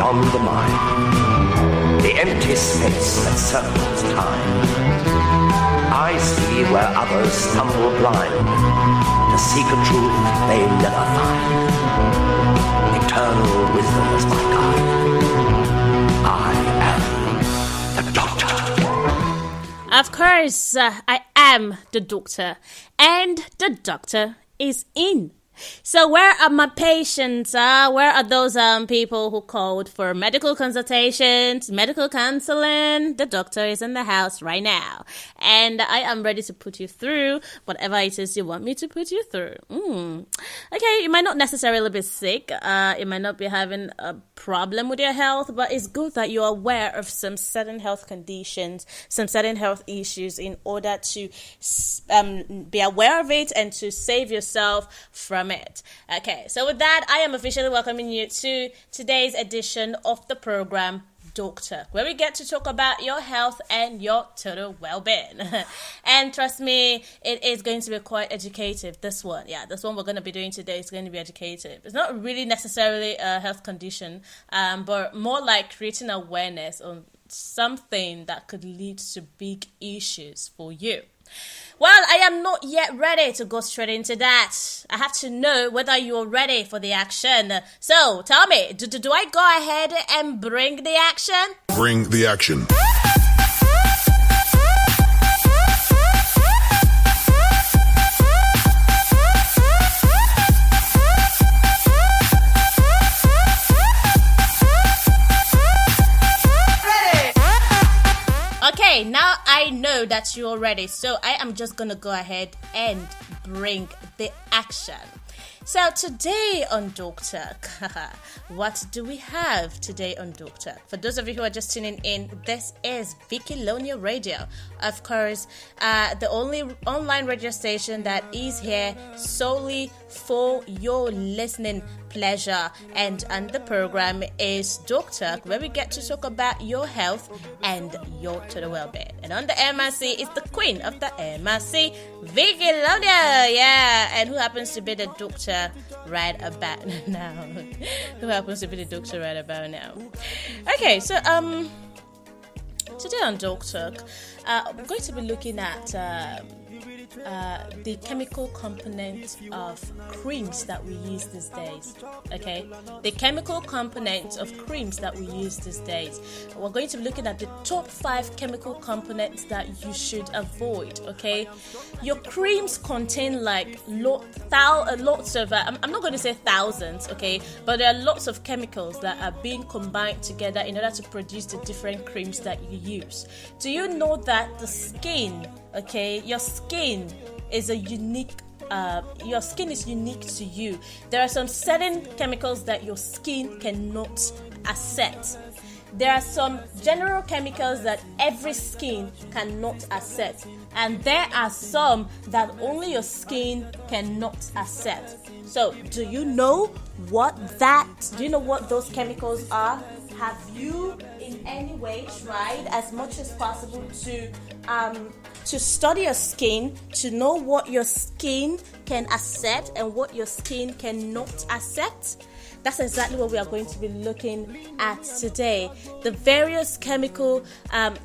beyond the mind, the empty space that circles time. I see where others stumble blind to seek a truth they never find. Eternal wisdom is my guide. I am the Doctor. Of course, I am the Doctor, and the Doctor is in. So where are my patients? Where are those people who called for medical consultations, medical counseling? The doctor is in the house right now. And I am ready to put you through whatever it is you want me to put you through. Okay, you might not necessarily be sick. You might not be having a problem with your health, but it's good that you're aware of some certain health conditions, some certain health issues in order to be aware of it and to save yourself from it. Okay, so with that, I am officially welcoming you to today's edition of the program Doctor, where we get to talk about your health and your total well-being. And trust me, it is going to be quite educative, this one. Yeah, this one we're going to be doing today is going to be educative. It's not really necessarily a health condition, but more like creating awareness on something that could lead to big issues for you. Well, I am not yet ready to go straight into that. I have to know whether you're ready for the action. So, tell me, do I go ahead and bring the action? Bring the action. Okay, now I know that you're ready, so I am just gonna go ahead and bring the action. So today on Doctor, what do we have today on Doctor? For those of you who are just tuning in, this is Vicky Lonia Radio. Of course, the only online radio station that is here solely for your listening pleasure, and the program is Doctor, where we get to talk about your health and your total well-being. And on the MRC is the queen of the MRC, Vicky Lonia, yeah, and who happens to be the doctor right about now. Okay, so today on Doctor, we're going to be looking at the chemical component of creams that we use these days. Okay, the chemical component of creams that we use these days. We're going to be looking at the top 5 chemical components that you should avoid. Okay, your creams contain like lots of I'm not going to say thousands, okay, but there are lots of chemicals that are being combined together in order to produce the different creams that you use. Do you know that the skin, okay, your skin is unique to you. There are some certain chemicals that your skin cannot accept. There are some general chemicals that every skin cannot accept, and there are some that only your skin cannot accept. So, do you know what those chemicals are? Have you in any way tried as much as possible to study your skin, to know what your skin can accept and what your skin cannot accept? That's exactly what we are going to be looking at today. The various chemical,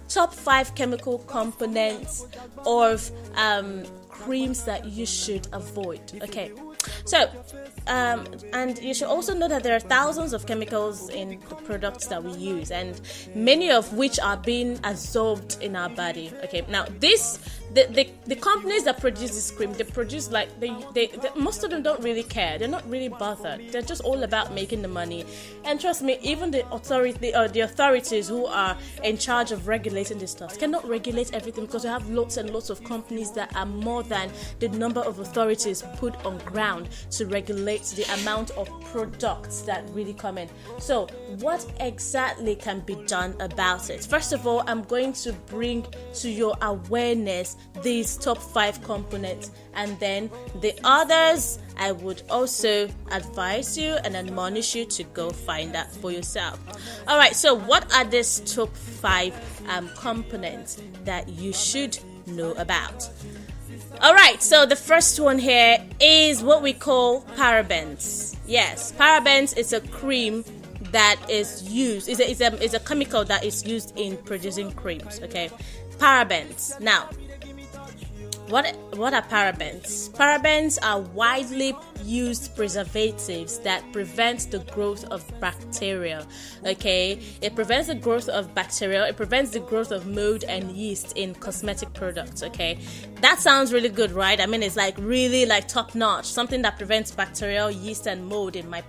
top 5 chemical components of creams that you should avoid. Okay, so and you should also know that there are thousands of chemicals in the products that we use, and many of which are being absorbed in our body. Okay, now the companies that produce this cream, they produce like they most of them don't really care. They're not really bothered. They're just all about making the money. And trust me, even the authorities who are in charge of regulating this stuff cannot regulate everything, because we have lots and lots of companies that are more than the number of authorities put on ground to regulate the amount of products that really come in. So what exactly can be done about it? First of all, I'm going to bring to your awareness these top 5 components, and then the others I would also advise you and admonish you to go find out for yourself. All right, so what are these top 5 components that you should know about? All right, so the first one here is what we call parabens. Yes, parabens is a cream that is used is a chemical that is used in producing creams. Okay, parabens. Now, what are parabens? Parabens are widely used preservatives that prevent the growth of bacteria. Okay, it prevents the growth of bacteria. It prevents the growth of mold and yeast in cosmetic products. Okay, that sounds really good, right? I mean, it's like really like top notch, something that prevents bacterial yeast and mold in my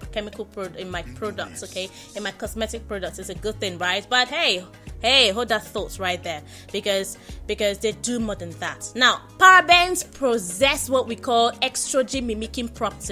in my products. Okay, in my cosmetic products is a good thing, right? But hey, hold that thought right there, because they do more than that. Now, parabens possess what we call estrogen mimicking properties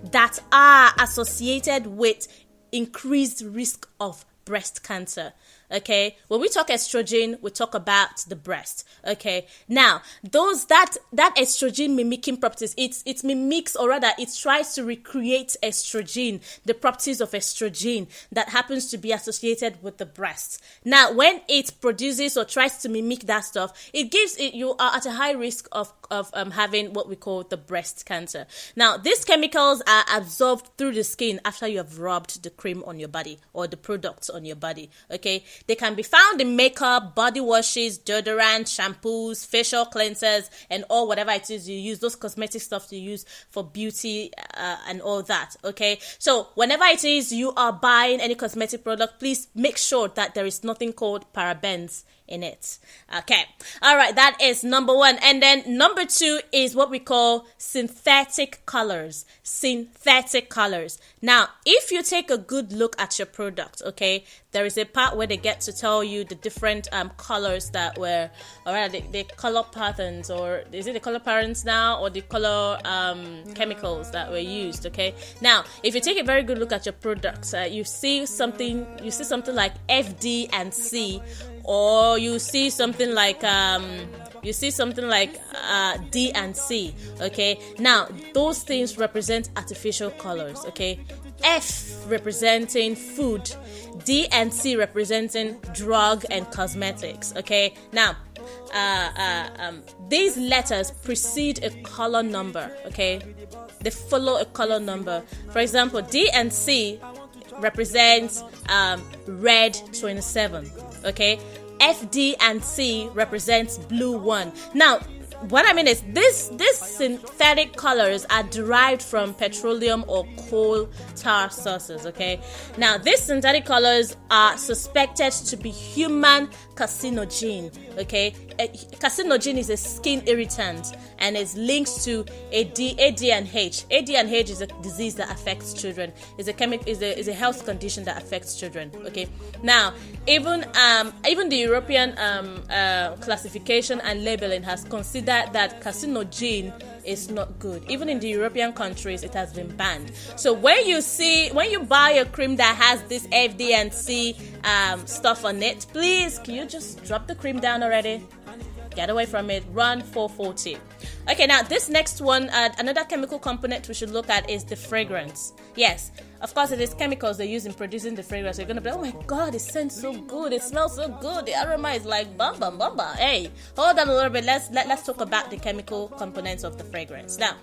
that are associated with increased risk of breast cancer. Okay, when we talk estrogen, we talk about the breast. Okay, now that estrogen mimicking properties, it mimics, or rather it tries to recreate estrogen, the properties of estrogen that happens to be associated with the breast. Now, when it produces or tries to mimic that stuff, you are at a high risk of having what we call the breast cancer. Now, these chemicals are absorbed through the skin after you have rubbed the cream on your body or the products on your body. Okay, they can be found in makeup, body washes, deodorant, shampoos, facial cleansers, and all whatever it is you use, those cosmetic stuff you use for beauty and all that. Okay, so whenever it is you are buying any cosmetic product, please make sure that there is nothing called parabens in it. Okay, all right, that is number one. And then number two is what we call synthetic colors. Now, if you take a good look at your product, okay, there is a part where they get to tell you the different colors that were, or rather the color patterns, or is it the color patterns now, or the color chemicals that were used. Okay, now if you take a very good look at your products, you see something like FD and C, or you see something like D and C. Okay, now those things represent artificial colors. Okay, F representing food, D and C representing drug and cosmetics. Okay, now these letters precede a color number. Okay, they follow a color number. For example, D and C represents red 27. Okay, FD and C represents blue 1. Now, what I mean is these synthetic colors are derived from petroleum or coal tar sources. Okay, now these synthetic colors are suspected to be human carcinogen. Okay, carcinogen is a skin irritant and is linked to ADNH. ADNH is a disease that affects children. Is a health condition that affects children. Okay, now even the European classification and labeling has considered that carcinogen is not good. Even in the European countries, it has been banned. So when you buy a cream that has this FD and C stuff on it, please, can you just drop the cream down already? Get away from it. Run 440. Okay, now this next one, another chemical component we should look at is the fragrance. Yes, of course, it is chemicals they use in producing the fragrance. You're gonna be, oh my god, it scents so good, it smells so good, the aroma is like bam bam bam bam. Hey, hold on a little bit. Let's talk about the chemical components of the fragrance. Now,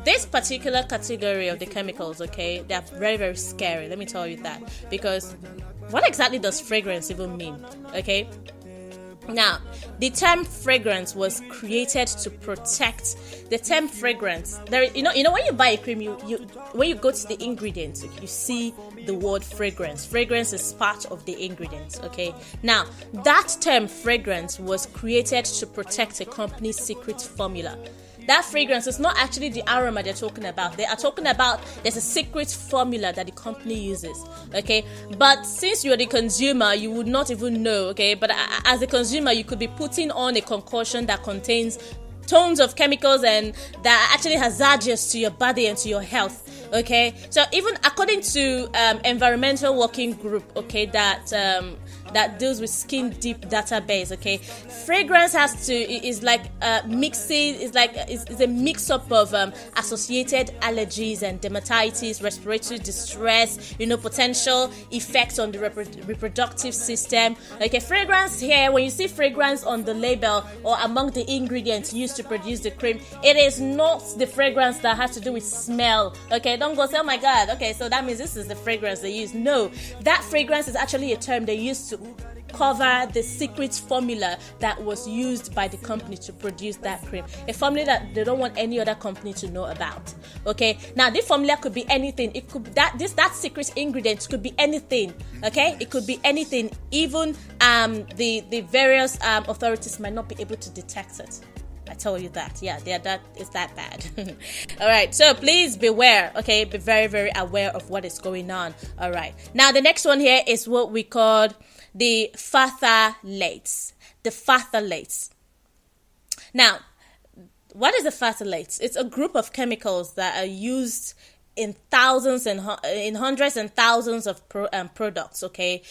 this particular category of the chemicals, okay, they're very, very scary. Let me tell you that, because what exactly does fragrance even mean? Okay. Now, the term fragrance was created to protect. The term fragrance, you know when you buy a cream, when you go to the ingredients, you see the word fragrance. Fragrance is part of the ingredients. Okay. Now, that term fragrance was created to protect a company's secret formula. That fragrance is not actually the aroma they're talking about. They are talking about there's a secret formula that the company uses. Okay, but since you're the consumer, you would not even know. Okay, but as a consumer, you could be putting on a concoction that contains tons of chemicals and that are actually hazardous to your body and to your health. Okay, so even according to environmental working group, okay, that that deals with skin deep database. Okay, fragrance is like mixing, is a mix up of associated allergies and dermatitis, respiratory distress, potential effects on the reproductive system. Okay, fragrance here, when you see fragrance on the label or among the ingredients used to produce the cream, it is not the fragrance that has to do with smell. Okay, don't go say, oh my god, okay, so that means this is the fragrance they use. No, that fragrance is actually a term they used to cover the secret formula that was used by the company to produce that cream, a formula that they don't want any other company to know about. Okay, now this formula could be anything. It could that secret ingredient could be anything. Okay, it could be anything. Even the various authorities might not be able to detect it. I tell you that. Yeah, that is that bad. All right, so please beware. Okay, be very, very aware of what is going on. All right, now the next one here is what we call the phthalates. The phthalates. Now, what is a phthalates? It's a group of chemicals that are used in thousands and in hundreds and thousands of products. Okay,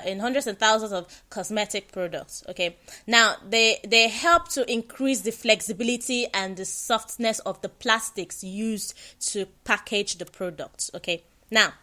in hundreds and thousands of cosmetic products. Okay, now they help to increase the flexibility and the softness of the plastics used to package the products. Okay, now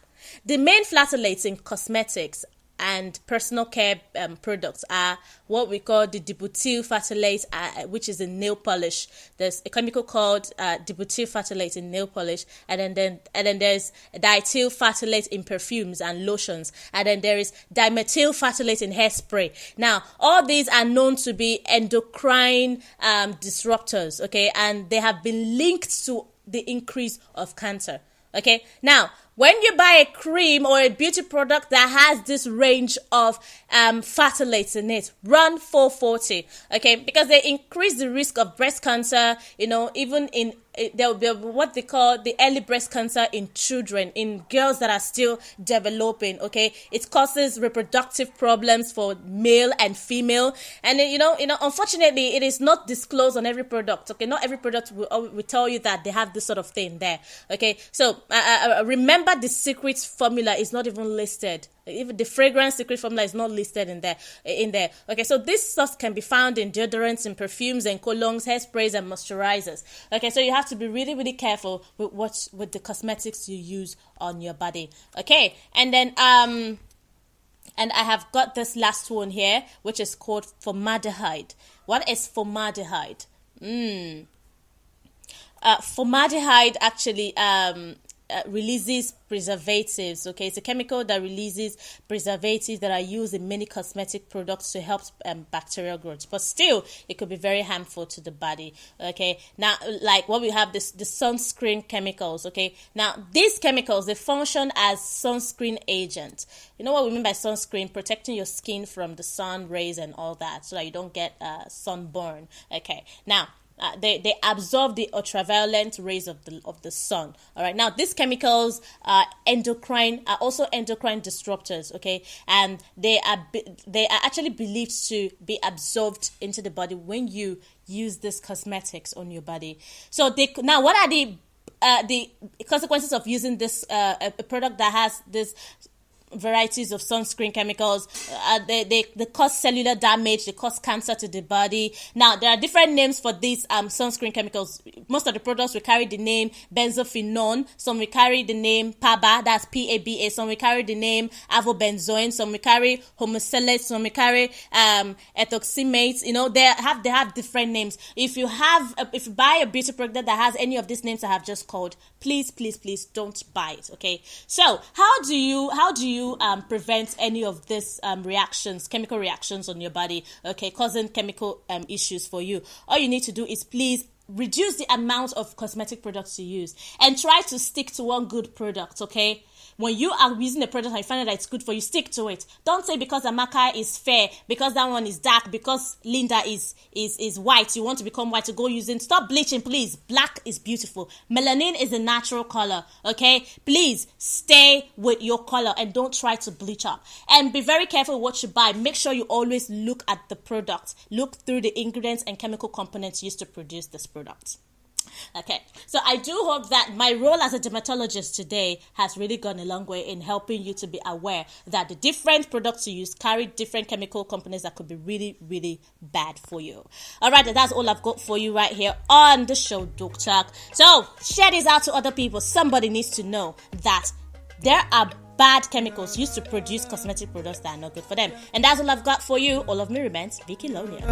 the main phthalates in cosmetics and personal care products are what we call the dibutyl phthalate, which is in nail polish. There's a chemical called dibutyl phthalate in nail polish, and then there's diethyl phthalate in perfumes and lotions, and then there is dimethyl phthalate in hairspray. Now, all these are known to be endocrine disruptors, okay, and they have been linked to the increase of cancer. Okay, now when you buy a cream or a beauty product that has this range of phthalates in it, run 440, okay, because they increase the risk of breast cancer, even in there will be what they call the early breast cancer in children, in girls that are still developing. Okay, it causes reproductive problems for male and female, and unfortunately, it is not disclosed on every product. Okay, not every product will tell you that they have this sort of thing there. Okay, so remember, the secret formula is not even listed. Even the fragrance secret formula is not listed in there. Okay, so this stuff can be found in deodorants and perfumes and colognes, hairsprays and moisturizers. Okay, so you have to be really, really careful with the cosmetics you use on your body. Okay, and then and I have got this last one here, which is called formaldehyde. What is formaldehyde? Formaldehyde actually releases preservatives. Okay, it's a chemical that releases preservatives that are used in many cosmetic products to help bacterial growth, but still it could be very harmful to the body. Okay, now like what we have, the sunscreen chemicals. Okay, now these chemicals, they function as sunscreen agents. You know what we mean by sunscreen? Protecting your skin from the sun rays and all that, so that you don't get sunburn. Okay, now they absorb the ultraviolet rays of the sun. All right. Now these chemicals are also endocrine disruptors. Okay, and they are actually believed to be absorbed into the body when you use these cosmetics on your body. So now what are the consequences of using this a product that has this varieties of sunscreen chemicals? They cause cellular damage, they cause cancer to the body. Now there are different names for these sunscreen chemicals. Most of the products will carry the name benzophenone, some will carry the name PABA, that's PABA, some will carry the name avobenzoin, some will carry homosalate, some will carry ethoxymates. They have different names. If you buy a beauty product that has any of these names I have just called, please don't buy it. Okay, so how do you prevent any of these chemical reactions on your body, okay, causing chemical issues for you? All you need to do is please reduce the amount of cosmetic products you use and try to stick to one good product. Okay, when you are using a product and you find out that it's good for you, stick to it. Don't say because Amaka is fair, because that one is dark, because Linda is white, you want to become white to go using. Stop bleaching, please. Black is beautiful. Melanin is a natural color. Okay, please stay with your color and don't try to bleach up. And be very careful what you buy. Make sure you always look at the product. Look through the ingredients and chemical components used to produce this product. Okay, so I do hope that my role as a dermatologist today has really gone a long way in helping you to be aware that the different products you use carry different chemical components that could be really, really bad for you. All right, that's all I've got for you right here on the show, Doc Talk. So share this out to other people. Somebody needs to know that there are bad chemicals used to produce cosmetic products that are not good for them. And that's all I've got for you. All of me remains Vicky Lonia.